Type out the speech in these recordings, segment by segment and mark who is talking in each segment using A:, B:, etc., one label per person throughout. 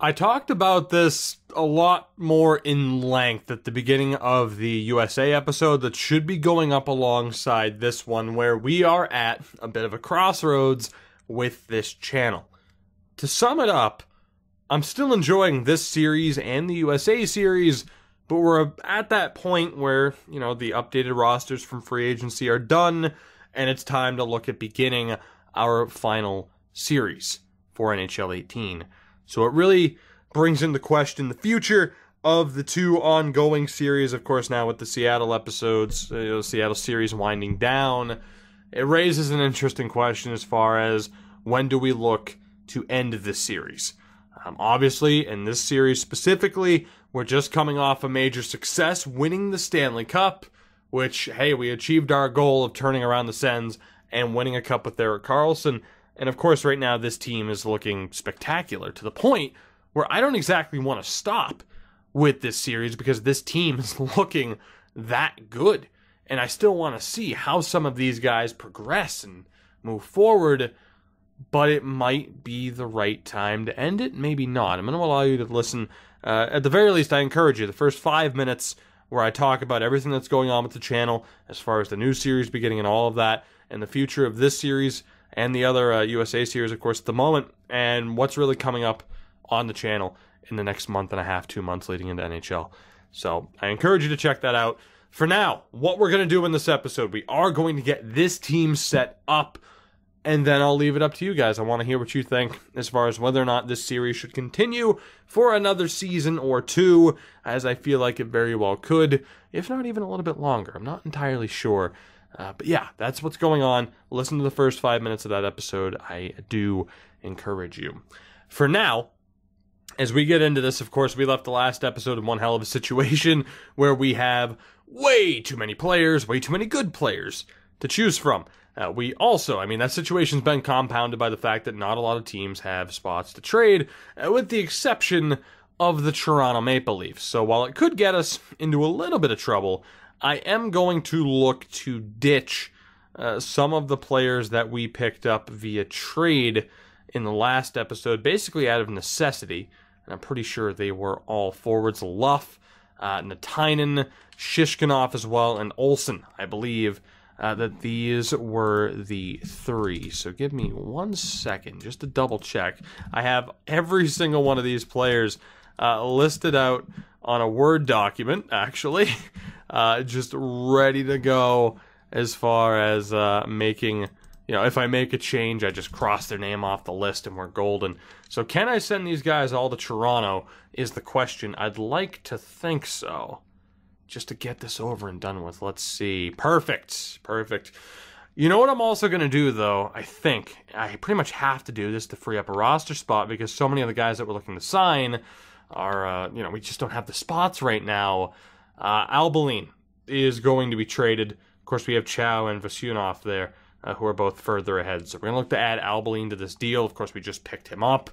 A: I talked about this a lot more in length at the beginning of the USA episode that should be going up alongside this one, where we are at a bit of a crossroads with this channel. To sum it up, I'm still enjoying this series and the USA series, but we're at that point where, you know, the updated rosters from free agency are done, and it's time to look at beginning our final series for NHL 18. So it really brings into question the future of the two ongoing series. Of course, now with the Seattle episodes, the Seattle series winding down, it raises an interesting question as far as when do we look to end this series. Obviously, in this series specifically, we're just coming off a major success, winning the Stanley Cup, which, hey, we achieved our goal of turning around the Sens and winning a cup with Erik Karlsson. And of course, right now, this team is looking spectacular to the point where I don't exactly want to stop with this series because this team is looking that good. And I still want to see how some of these guys progress and move forward, but it might be the right time to end it, maybe not. I'm going to allow you to listen. At the very least, I encourage you, the first 5 minutes where I talk about everything that's going on with the channel as far as the new series beginning and all of that, and the future of this series and the other USA series, of course, at the moment, and what's really coming up on the channel in the next month and a half, 2 months leading into NHL. So I encourage you to check that out. For now, what we're going to do in this episode, we are going to get this team set up, and then I'll leave it up to you guys. I want to hear what you think as far as whether or not this series should continue for another season or two, as I feel like it very well could, if not even a little bit longer. I'm not entirely sure. But yeah, that's what's going on. Listen to the first 5 minutes of that episode. I do encourage you. For now, as we get into this, of course, we left the last episode in one hell of a situation where we have way too many players, way too many good players to choose from. We also, that situation's been compounded by the fact that not a lot of teams have spots to trade, with the exception of the Toronto Maple Leafs. So while it could get us into a little bit of trouble, I am going to look to ditch some of the players that we picked up via trade in the last episode, basically out of necessity. And I'm pretty sure they were all forwards. Luff, Natainen, Shishkinov as well, and Olsen, I believe. That these were the three. So give me 1 second just to double check. I have every single one of these players listed out on a Word document, actually, just ready to go as far as making, if I make a change, I just cross their name off the list and we're golden. So can I send these guys all to Toronto is the question. I'd like to think so. Just to get this over and done with. Let's see. Perfect. You know what I'm also going to do, though? I think I pretty much have to do this to free up a roster spot because so many of the guys that we're looking to sign are, we just don't have the spots right now. Albaline is going to be traded. Of course, we have Chow and Vasyunov there, who are both further ahead. So we're going to look to add Albaline to this deal. Of course, we just picked him up.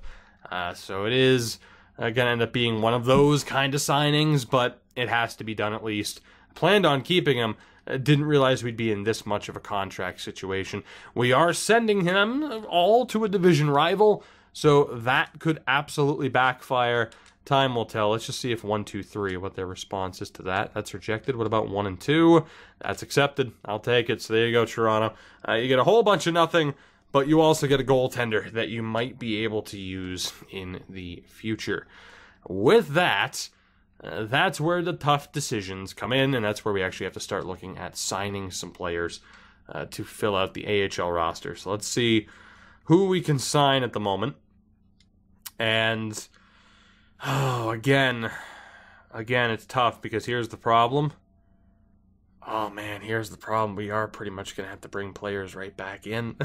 A: So it is going to end up being one of those kind of signings, but it has to be done at least. I planned on keeping him. Didn't realize we'd be in this much of a contract situation. We are sending him all to a division rival, so that could absolutely backfire. Time will tell. Let's just see if 1, 2, 3, what their response is to that. That's rejected. What about 1 and 2? That's accepted. I'll take it. So there you go, Toronto. You get a whole bunch of nothing, but you also get a goaltender that you might be able to use in the future. With that, that's where the tough decisions come in, and that's where we actually have to start looking at signing some players to fill out the AHL roster. So let's see who we can sign at the moment. And, again, it's tough because here's the problem. Oh, man, here's the problem. We are pretty much going to have to bring players right back in.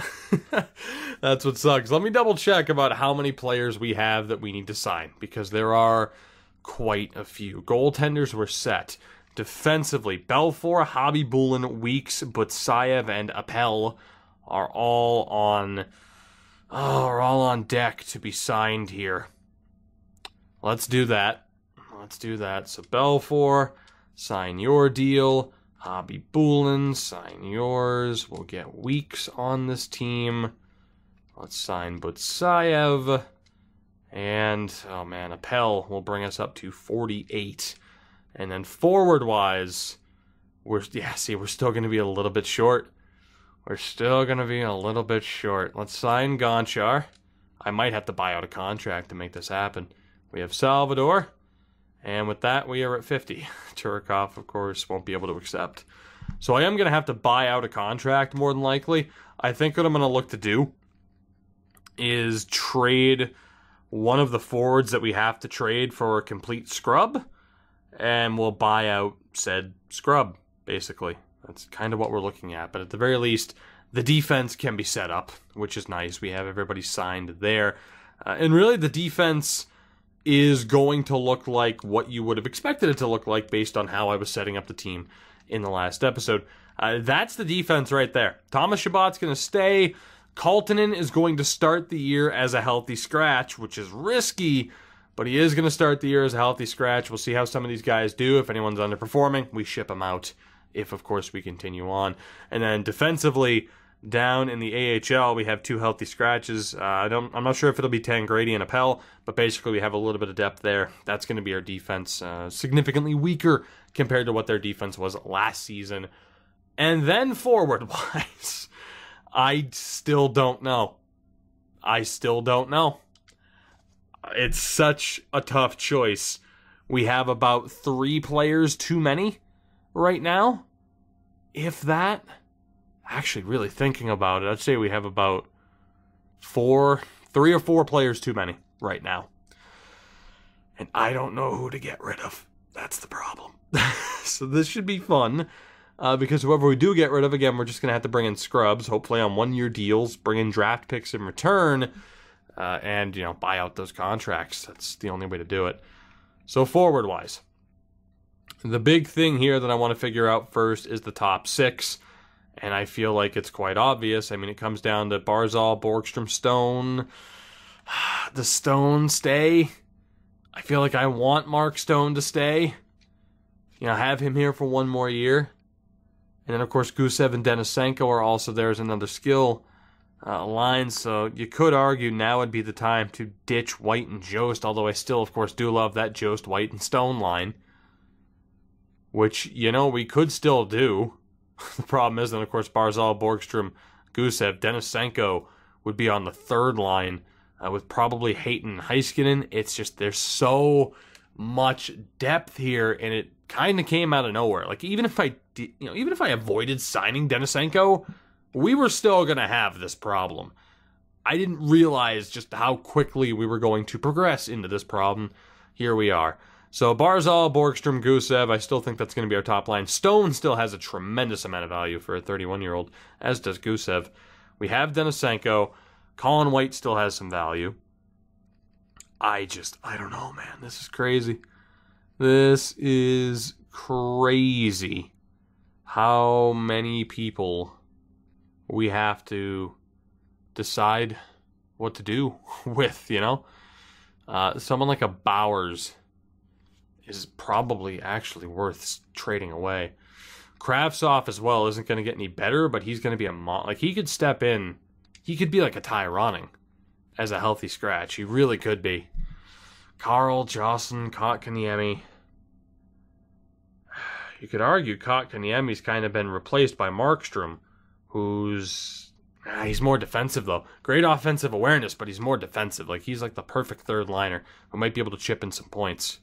A: That's what sucks. Let me double check about how many players we have that we need to sign, because there are quite a few. Goaltenders were set. Defensively, Belfour, Khabibulin, Weeks, Butsayev, and Appel are all on deck to be signed here. Let's do that. So Belfour, sign your deal. Khabibulin, sign yours. We'll get Weeks on this team. Let's sign Butsayev. And, oh man, Appel will bring us up to 48. And then forward-wise, we're still going to be a little bit short. We're still going to be a little bit short. Let's sign Gonchar. I might have to buy out a contract to make this happen. We have Salvador. And with that, we are at 50. Turikov, of course, won't be able to accept. So I am going to have to buy out a contract, more than likely. I think what I'm going to look to do is trade one of the forwards that we have to trade for a complete scrub, and we'll buy out said scrub, basically. That's kind of what we're looking at. But at the very least, the defense can be set up, which is nice. We have everybody signed there. And really, the defense is going to look like what you would have expected it to look like based on how I was setting up the team in the last episode. That's the defense right there. Thomas Chabot's going to stay. Kaltonen is going to start the year as a healthy scratch, which is risky, but he is going to start the year as a healthy scratch. We'll see how some of these guys do. If anyone's underperforming, we ship them out. If, of course, we continue on. And then defensively, down in the AHL, we have 2 healthy scratches. I'm not sure if it'll be Tangradi and Appel, but basically we have a little bit of depth there. That's going to be our defense, significantly weaker compared to what their defense was last season. And then forward-wise, I still don't know. It's such a tough choice. We have about 3 players too many right now. If that, actually really thinking about it, I'd say we have about 3 or 4 players too many right now. And I don't know who to get rid of. That's the problem. So this should be fun. Because whoever we do get rid of, again, we're just going to have to bring in scrubs, hopefully on 1-year deals, bring in draft picks in return, and, buy out those contracts. That's the only way to do it. So forward-wise, the big thing here that I want to figure out first is the top 6, and I feel like it's quite obvious. I mean, it comes down to Barzal, Borgstrom, Stone. The Stone stay. I feel like I want Mark Stone to stay. Have him here for 1 more year. And then, of course, Gusev and Denisenko are also there as another skill line. So you could argue now would be the time to ditch White and Jost, although I still, of course, do love that Jost, White, and Stone line. Which, we could still do. The problem is then, of course, Barzal, Borgstrom, Gusev, Denisenko would be on the 3rd line with probably Hayton and Heiskanen. It's just there's so much depth here, and it kind of came out of nowhere. Like, even if I avoided signing Denisenko, we were still going to have this problem. I didn't realize just how quickly we were going to progress into this problem. Here we are. So Barzal, Borgstrom, Gusev, I still think that's going to be our top line. Stone still has a tremendous amount of value for a 31-year-old, as does Gusev. We have Denisenko. Colin White still has some value. I don't know, man. This is crazy. This is crazy how many people we have to decide what to do with, Someone like a Bowers is probably actually worth trading away. Kravtsov as well isn't going to get any better, but he's going to be he could step in. He could be like a Ty Ronning as a healthy scratch. He really could be. Carl, Jocelyn, Kotkaniemi. You could argue Kotkaniemi's kind of been replaced by Markstrom, who's... he's more defensive, though. Great offensive awareness, but he's more defensive. He's like the perfect 3rd liner who might be able to chip in some points.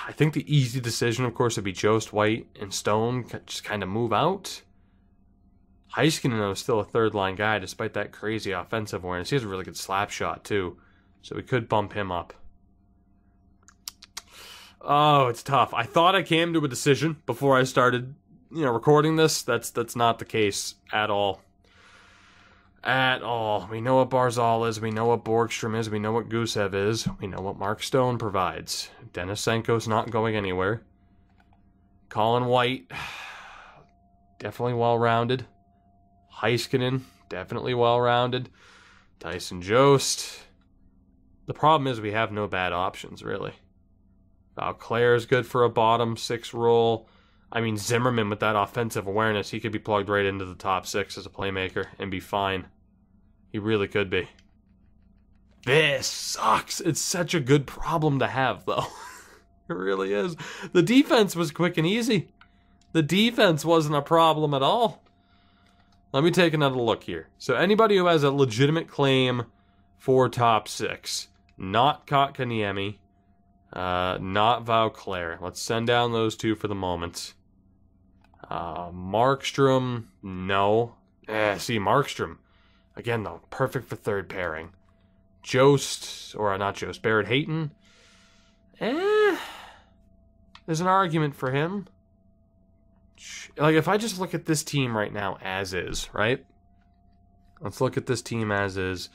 A: I think the easy decision, of course, would be Jost, White, and Stone just kind of move out. Heiskanen, though, is still a 3rd line guy, despite that crazy offensive awareness. He has a really good slap shot, too. So we could bump him up. Oh, it's tough. I thought I came to a decision before I started, recording this. That's not the case at all. At all. We know what Barzal is. We know what Borgstrom is. We know what Gusev is. We know what Mark Stone provides. Denisenko's not going anywhere. Colin White, definitely well-rounded. Heiskanen, definitely well-rounded. Tyson Jost. The problem is we have no bad options, really. Claire is good for a bottom 6 role. I mean, Zimmerman with that offensive awareness, he could be plugged right into the top 6 as a playmaker and be fine. He really could be. This sucks. It's such a good problem to have, though. It really is. The defense was quick and easy. The defense wasn't a problem at all. Let me take another look here. So anybody who has a legitimate claim for top 6, not Kotkaniemi, not Vauclair. Let's send down those 2 for the moment. Markstrom, no. See, Markstrom, again though, perfect for third pairing. Jost, or not Jost, Barrett Hayton. There's an argument for him. Like, if I just look at this team right now as is, right? Let's look at this team as is.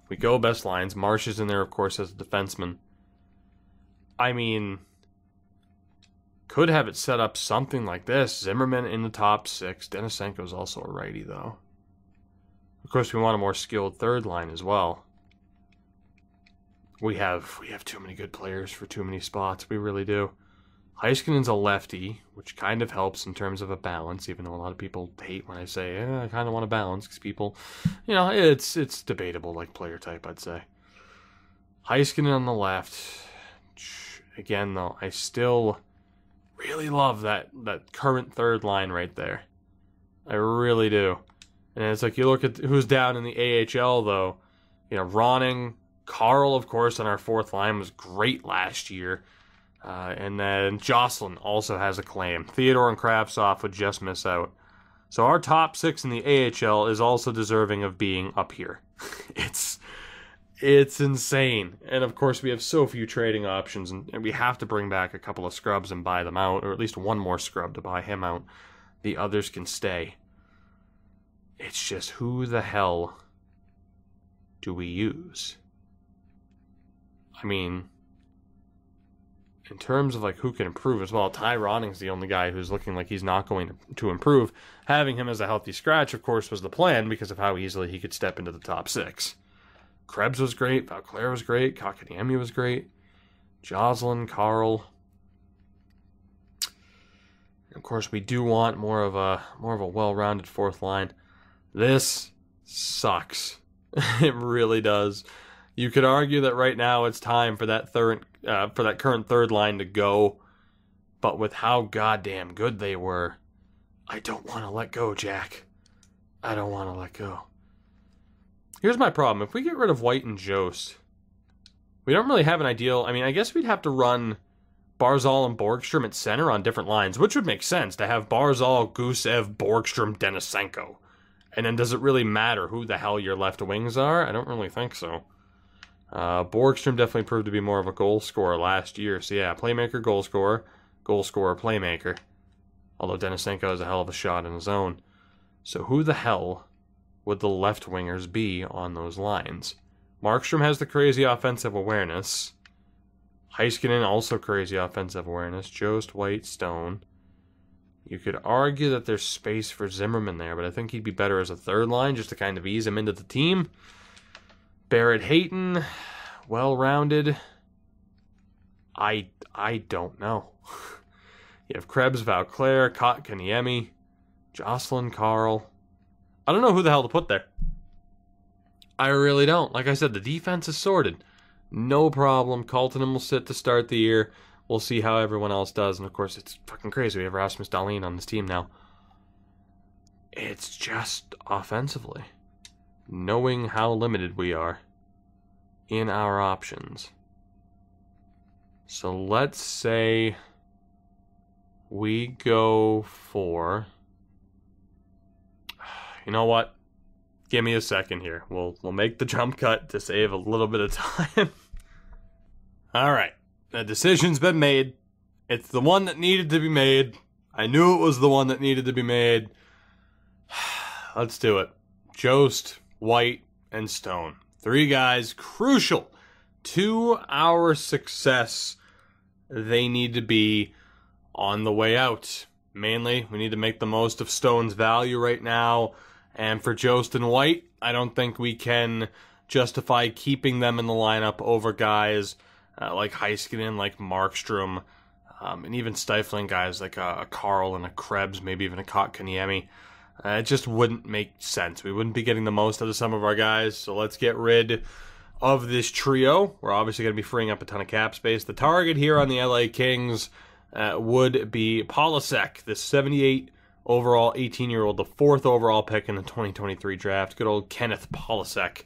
A: We go best lines. Marsh is in there, of course, as a defenseman. I mean, could have it set up something like this. Zimmerman in the top 6. Denisenko's also a righty, though. Of course, we want a more skilled third line as well. We have too many good players for too many spots. We really do. Heiskanen's a lefty, which kind of helps in terms of a balance, even though a lot of people hate when I say, I kind of want a balance, because people, you know, it's debatable, like player type, I'd say. Heiskanen on the left. Again, though, I still really love that current third line right there. I really do. And it's like, you look at who's down in the AHL, though. You know, Ronning, Carl, of course, on our fourth line was great last year. And then Jocelyn also has a claim. Theodore and Kravtsov would just miss out. So our top 6 in the AHL is also deserving of being up here. It's insane. And of course we have so few trading options, and we have to bring back a couple of scrubs and buy them out, or at least one more scrub to buy him out. The others can stay. It's just, who the hell do we use? I mean, in terms of like who can improve as well, Ty Ronning's the only guy who's looking like he's not going to improve. Having him as a healthy scratch, of course, was the plan because of how easily he could step into the top 6. Krebs was great, Vauclair was great, Kotkaniemi was great, Jocelyn, Carl. And of course, we do want more of a well-rounded fourth line. This sucks. It really does. You could argue that right now it's time for that current third line to go, but with how goddamn good they were, I don't want to let go, Jack. I don't want to let go. Here's my problem. If we get rid of White and Jost, we don't really have an ideal. I mean, I guess we'd have to run Barzal and Borgstrom at center on different lines, which would make sense to have Barzal, Gusev, Borgstrom, Denisenko. And then does it really matter who the hell your left wings are? I don't really think so. Borgstrom definitely proved to be more of a goal scorer last year. So yeah, playmaker, goal scorer, playmaker. Although Denisenko has a hell of a shot in his own. So who the hell would the left wingers be on those lines? Markstrom has the crazy offensive awareness. Heiskanen also crazy offensive awareness. Jost, White, Stone. You could argue that there's space for Zimmerman there, but I think he'd be better as a third line just to kind of ease him into the team. Barrett Hayton, well-rounded. I don't know. You have Krebs, Vauclair, Kotkaniemi, Jocelyn, Carl. I don't know who the hell to put there. I really don't. Like I said, the defense is sorted. No problem. Coltonen will sit to start the year. We'll see how everyone else does. And of course, it's fucking crazy. We have Rasmus Dahlin on this team now. It's just offensively, knowing how limited we are in our options. So let's say we go for... You know what? Give me a second here. We'll make the jump cut to save a little bit of time. All right. The decision's been made. It's the one that needed to be made. I knew it was the one that needed to be made. Let's do it. Jost, White, and Stone. 3 guys crucial to our success. They need to be on the way out. Mainly, we need to make the most of Stone's value right now. And for Jost and White, I don't think we can justify keeping them in the lineup over guys like Heiskanen, like Markstrom, and even stifling guys like a Carl and a Krebs, maybe even a Kotkaniemi. It just wouldn't make sense. We wouldn't be getting the most out of some of our guys, so let's get rid of this trio. We're obviously going to be freeing up a ton of cap space. The target here on the LA Kings would be Polasek, the 78 overall 18-year-old, the 4th overall pick in the 2023 draft. Good old Kenneth Polasek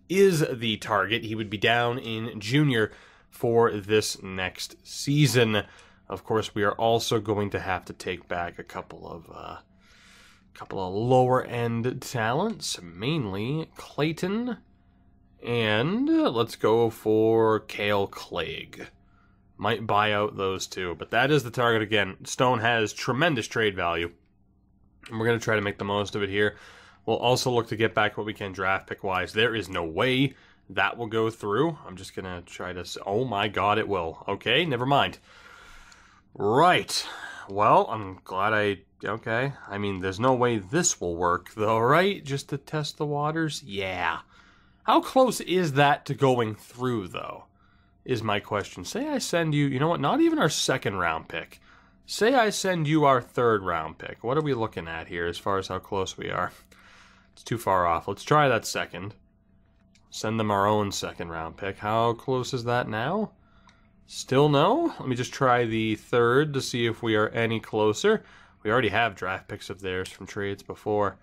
A: is the target. He would be down in junior for this next season. Of course, we are also going to have to take back a couple of lower-end talents, mainly Clayton, and let's go for Cale Clegg. Might buy out those two, but that is the target again. Stone has tremendous trade value, and we're going to try to make the most of it here. We'll also look to get back what we can draft pick-wise. There is no way that will go through. I'm just going to try to... Oh my god, it will. Okay, never mind. Right. Well, I'm glad okay. I mean, there's no way this will work, though, right? Just to test the waters? Yeah. How close is that to going through, though, is my question. Say I send you... You know what? Not even our 2nd round pick. Say I send you our 3rd round pick. What are we looking at here as far as how close we are? It's too far off. Let's try that 2nd. Send them our own 2nd round pick. How close is that now? Still no? Let me just try the 3rd to see if we are any closer. We already have draft picks of theirs from trades before.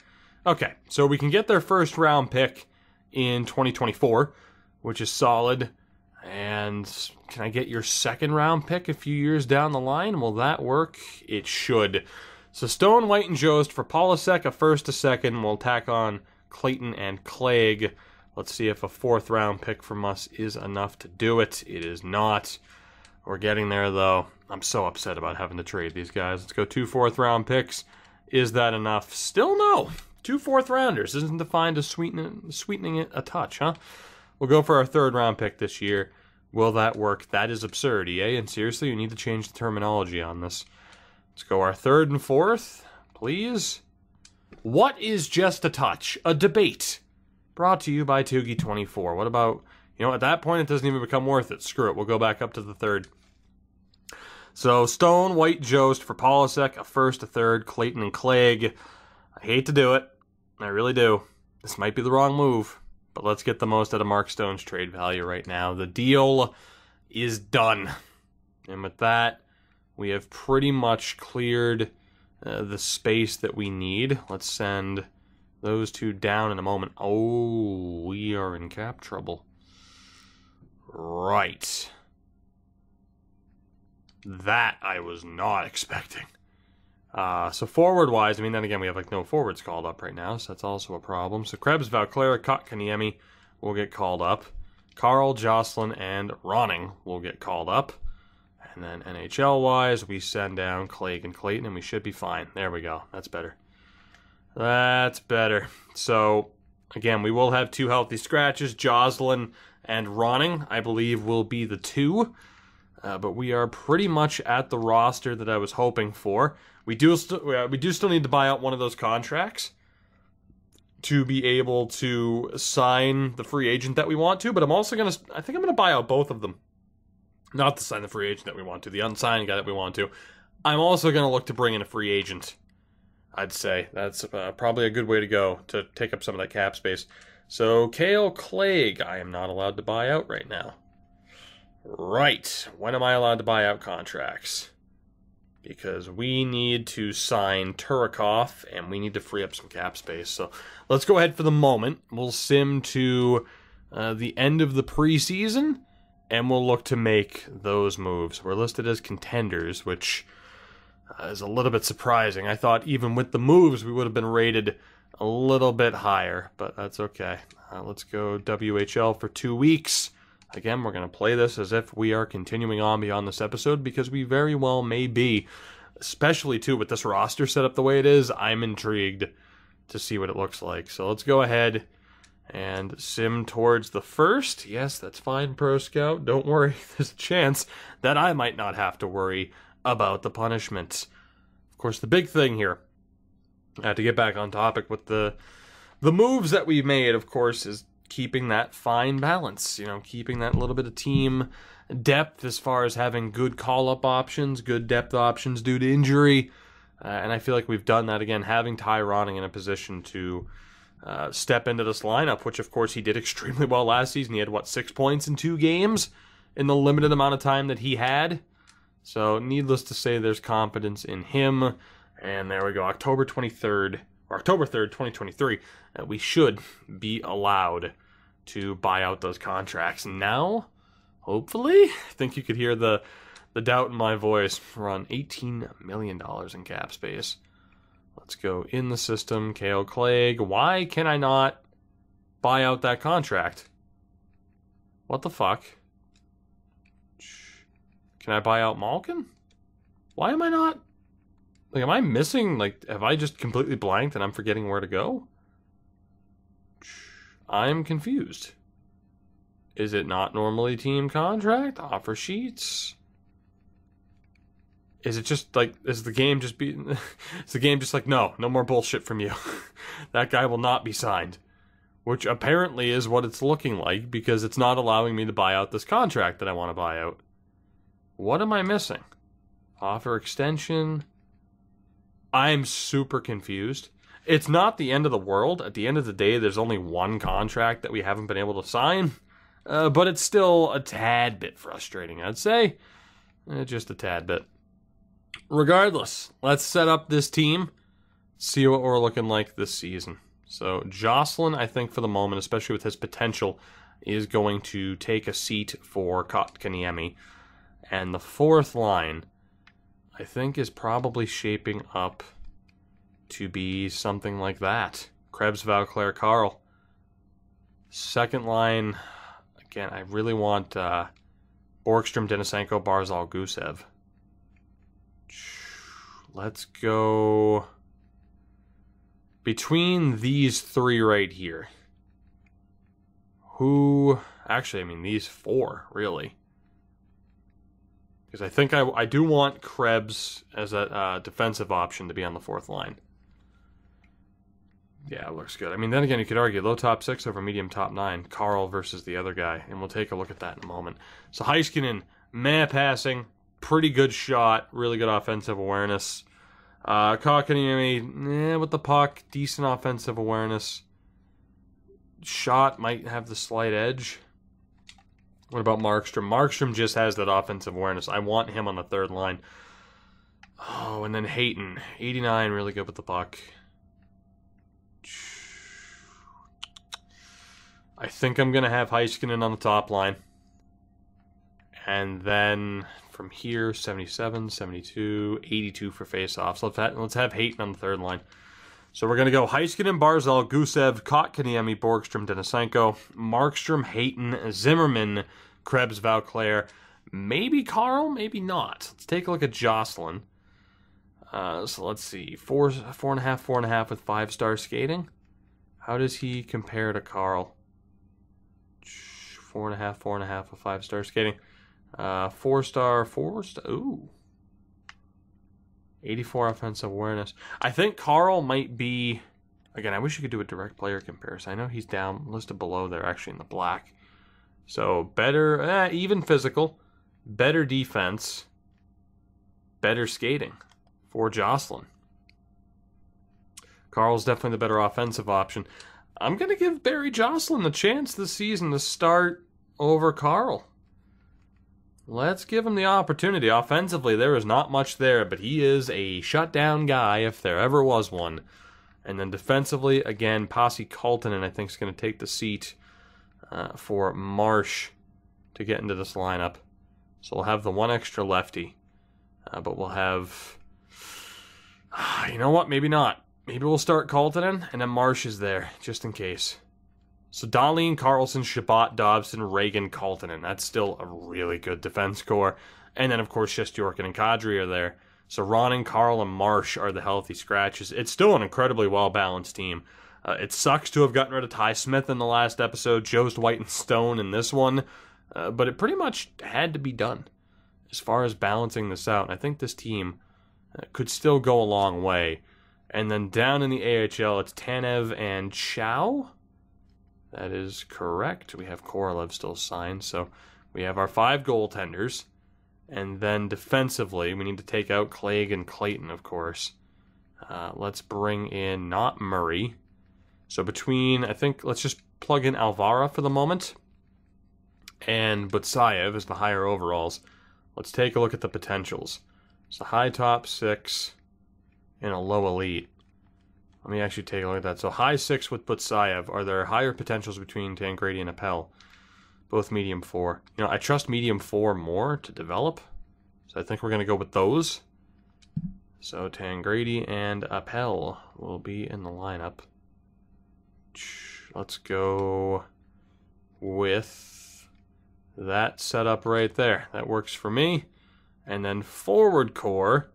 A: Okay, so we can get their 1st round pick in 2024, which is solid. And can I get your 2nd round pick a few years down the line? Will that work? It should. So Stone, White, and Jost for Polasek, a 1st, a 2nd. We'll tack on Clayton and Clegg. Let's see if a 4th round pick from us is enough to do it. It is not. We're getting there, though. I'm so upset about having to trade these guys. Let's go 2 4th round picks. Is that enough? Still no. 2 4th rounders isn't defined as sweetening it a touch, huh? We'll go for our 3rd round pick this year. Will that work? That is absurd, EA. And seriously, you need to change the terminology on this. Let's go our 3rd and 4th, please. What is just a touch? A debate. Brought to you by Tugi24. What about... You know, at that point, it doesn't even become worth it. Screw it. We'll go back up to the 3rd. So, Stone, White, Jost for Polasek, a 1st, a 3rd, Clayton, and Clegg. I hate to do it. I really do. This might be the wrong move, but let's get the most out of Mark Stone's trade value right now. The deal is done. And with that, we have pretty much cleared the space that we need. Let's send those 2 down in a moment. Oh, we are in cap trouble. Right. That I was not expecting. So forward-wise, I mean, then again, we have like no forwards called up right now, so that's also a problem. So Krebs, Valclair, Kotkaniemi will get called up. Carl, Jocelyn, and Ronning will get called up. And then NHL-wise, we send down Clegg and Clayton, and we should be fine. There we go. That's better. That's better. So, again, we will have 2 healthy scratches. Jocelyn and Ronning, I believe, will be the 2. But we are pretty much at the roster that I was hoping for. We do still need to buy out one of those contracts to be able to sign the free agent that we want to. But I think I'm going to buy out both of them. Not to sign the free agent that we want to, the unsigned guy that we want to. I'm also going to look to bring in a free agent, I'd say. That's probably a good way to go to take up some of that cap space. So, Cale Clegg, I am not allowed to buy out right now. Right. When am I allowed to buy out contracts? Because we need to sign Turikov, and we need to free up some cap space. So, let's go ahead for the moment. We'll sim to the end of the preseason, and we'll look to make those moves. We're listed as contenders, which is a little bit surprising. I thought even with the moves, we would have been rated a little bit higher, but that's okay. Let's go WHL for 2 weeks. Again, we're going to play this as if we are continuing on beyond this episode, because we very well may be. Especially, too, with this roster set up the way it is, I'm intrigued to see what it looks like. So let's go ahead and sim towards the 1st. Yes, that's fine, Pro Scout. Don't worry. There's a chance that I might not have to worry about the punishments. Of course, the big thing here, to get back on topic with the moves that we made, of course, is keeping that fine balance, keeping that little bit of team depth as far as having good call-up options, good depth options due to injury, and I feel like we've done that again, having Ty Ronning in a position to step into this lineup, which of course he did extremely well last season. He had, what, 6 points in 2 games in the limited amount of time that he had. So needless to say, there's confidence in him. And there we go, October 3rd, 2023, we should be allowed to buy out those contracts. Now, hopefully, I think you could hear the doubt in my voice. We're on $18 million in cap space. Let's go in the system. Kale Clegg. Why can I not buy out that contract? What the fuck? Can I buy out Malkin? Why am I not? Like, am I missing? Like, have I just completely blanked and I'm forgetting where to go? I'm confused. Is it not normally team contract? Offer sheets? Is it just like, is the game just like, no more bullshit from you. That guy will not be signed. Which apparently is what it's looking like, because it's not allowing me to buy out this contract that I want to buy out. What am I missing? Offer extension. I'm super confused. It's not the end of the world. At the end of the day, there's only one contract that we haven't been able to sign. But it's still a tad bit frustrating, I'd say. Just a tad bit. Regardless, let's set up this team, see what we're looking like this season. So Jocelyn, I think for the moment, especially with his potential, is going to take a seat for Kotkaniemi. And the fourth line, I think, is probably shaping up to be something like that. Krebs, Vauclair, Carl. Second line, again, I really want Borgstrom, Denisenko, Barzal, Gusev. Let's go between these 3 right here. Actually, I mean, these 4, really. Because I think I do want Krebs as a defensive option to be on the 4th line. Yeah, it looks good. I mean, then again, you could argue low top 6 over medium top 9. Carl versus the other guy, and we'll take a look at that in a moment. So Heiskanen, meh passing, pretty good shot, really good offensive awareness. Kotkaniemi, with the puck, decent offensive awareness. Shot might have the slight edge. What about Markstrom? Markstrom just has that offensive awareness. I want him on the 3rd line. Oh, and then Hayton, 89, really good with the puck. I think I'm going to have Heiskanen on the top line. And then from here, 77, 72, 82 for face-offs. Let's have Hayton on the 3rd line. So we're going to go Heiskanen, Barzal, Gusev, Kotkaniemi, Borgstrom, Denisenko, Markstrom, Hayton, Zimmerman, Krebs, Vauclair, maybe Carl, maybe not. Let's take a look at Jocelyn. So let's see, 4.5 with 5-star skating. How does he compare to Carl? 4.5 with 5-star skating. 4-star, ooh. 84 offensive awareness. I think Carl might be, again, I wish you could do a direct player comparison. I know he's down, listed below there, actually in the black. So better, even physical, better defense, better skating for Jocelyn. Carl's definitely the better offensive option. I'm going to give Barry Jocelyn the chance this season to start over Carl. Let's give him the opportunity. Offensively, there is not much there, but he is a shutdown guy if there ever was one. And then defensively, again, Pasi Kaltinen, I think, is going to take the seat for Marsh to get into this lineup. So we'll have the one extra lefty. But we'll have... you know what? Maybe not. Maybe we'll start Kaltinen, and then Marsh is there, just in case. So Dahlin, Carlson, Shabbat, Dobson, Reagan, Kaltinen. That's still a really good defense core. And then, of course, Shesterkin and Kadri are there. So Ron, Carl, and Marsh are the healthy scratches. It's still an incredibly well-balanced team. It sucks to have gotten rid of Ty Smith in the last episode, Jost, White, and Stone in this one. But it pretty much had to be done as far as balancing this out. And I think this team could still go a long way. And then down in the AHL, it's Tanev and Chow. That is correct. We have Korolev still signed, so we have our 5 goaltenders. And then defensively, we need to take out Clegg and Clayton, of course. Let's bring in not Murray. So between, I think, let's just plug in Alvara for the moment. And Butsayev is the higher overalls. Let's take a look at the potentials. It's a high top 6 and a low elite. Let me actually take a look at that. So high 6 with Butsayev. Are there higher potentials between Tangradi and Appel? Both medium 4. You know, I trust medium 4 more to develop. So I think we're going to go with those. So Tangradi and Appel will be in the lineup. Let's go with that setup right there. That works for me. And then forward core,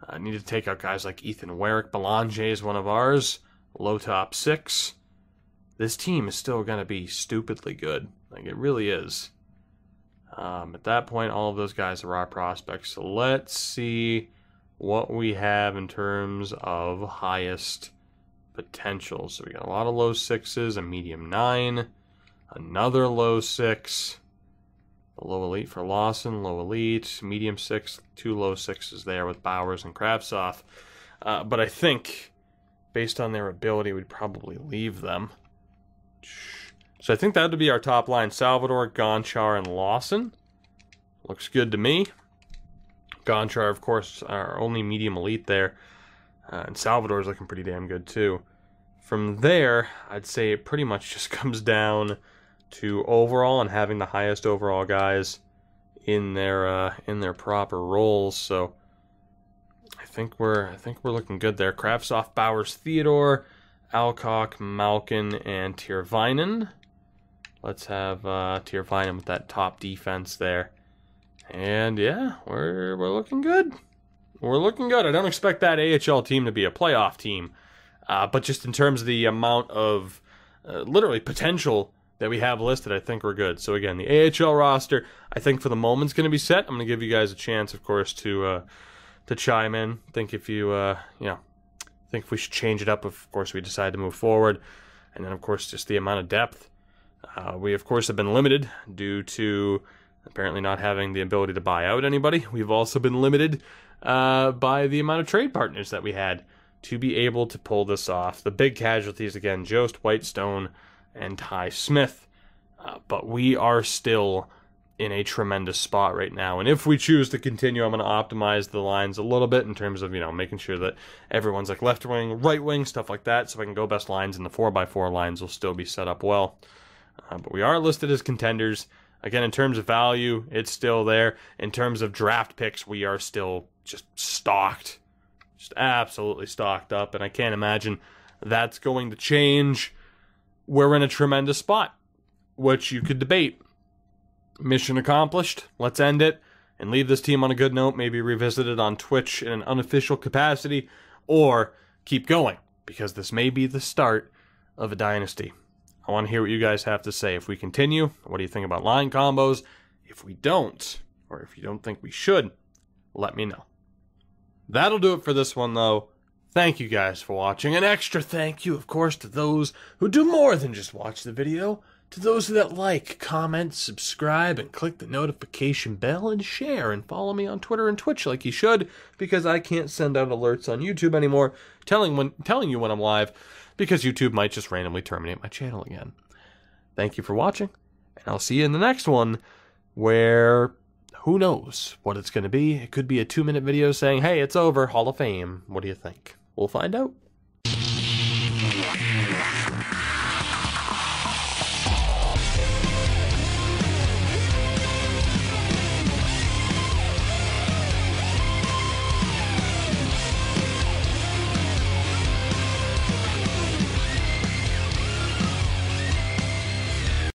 A: I need to take out guys like Ethan Warwick. Belanger is one of ours. Low top 6. This team is still going to be stupidly good. Like, it really is. At that point, all of those guys are our prospects. So let's see what we have in terms of highest potential. So we got a lot of low 6s, a medium 9, another low 6, a low elite for Lawson, low elite, medium 6, 2 low 6s there with Bowers and Kravtsov. But I think, based on their ability, we'd probably leave them. So I think that would be our top line. Salvador, Gonchar, and Lawson. Looks good to me. Gonchar, of course, our only medium elite there. And Salvador's looking pretty damn good, too. From there, I'd say it pretty much just comes down to overall and having the highest overall guys in their proper roles. So I think we're looking good there. Kravtsov, Bowers, Theodore, Alcock, Malkin, and Tiervinen. Let's have Tiervinen with that top defense there. And yeah, we're looking good. We're looking good. I don't expect that AHL team to be a playoff team. But just in terms of the amount of literally potential that we have listed, I think we're good. So again, the AHL roster, I think for the moment is going to be set. I'm going to give you guys a chance, of course, to chime in. Think if you think if we should change it up. Of course, we decide to move forward, and then of course just the amount of depth. We of course have been limited due to apparently not having the ability to buy out anybody. We've also been limited by the amount of trade partners that we had to be able to pull this off. The big casualties, again, Jost, Whitestone, and Ty Smith. But we are still in a tremendous spot right now. And if we choose to continue, I'm going to optimize the lines a little bit in terms of, making sure that everyone's like left wing, right wing, stuff like that. So I can go best lines, and the 4x4 lines will still be set up well. But we are listed as contenders. Again, in terms of value, it's still there. In terms of draft picks, we are still just stocked. Just absolutely stocked up. And I can't imagine that's going to change. We're in a tremendous spot, which you could debate. Mission accomplished. Let's end it and leave this team on a good note. Maybe revisit it on Twitch in an unofficial capacity, or keep going, because this may be the start of a dynasty. I want to hear what you guys have to say. If we continue, what do you think about line combos? If we don't, or if you don't think we should, let me know. That'll do it for this one, though. Thank you guys for watching. An extra thank you, of course, to those who do more than just watch the video. To those that like, comment, subscribe, and click the notification bell, and share, and follow me on Twitter and Twitch like you should, because I can't send out alerts on YouTube anymore telling you when I'm live, because YouTube might just randomly terminate my channel again. Thank you for watching, and I'll see you in the next one, where who knows what it's going to be. It could be a 2-minute video saying, hey, it's over, Hall of Fame. What do you think? We'll find out.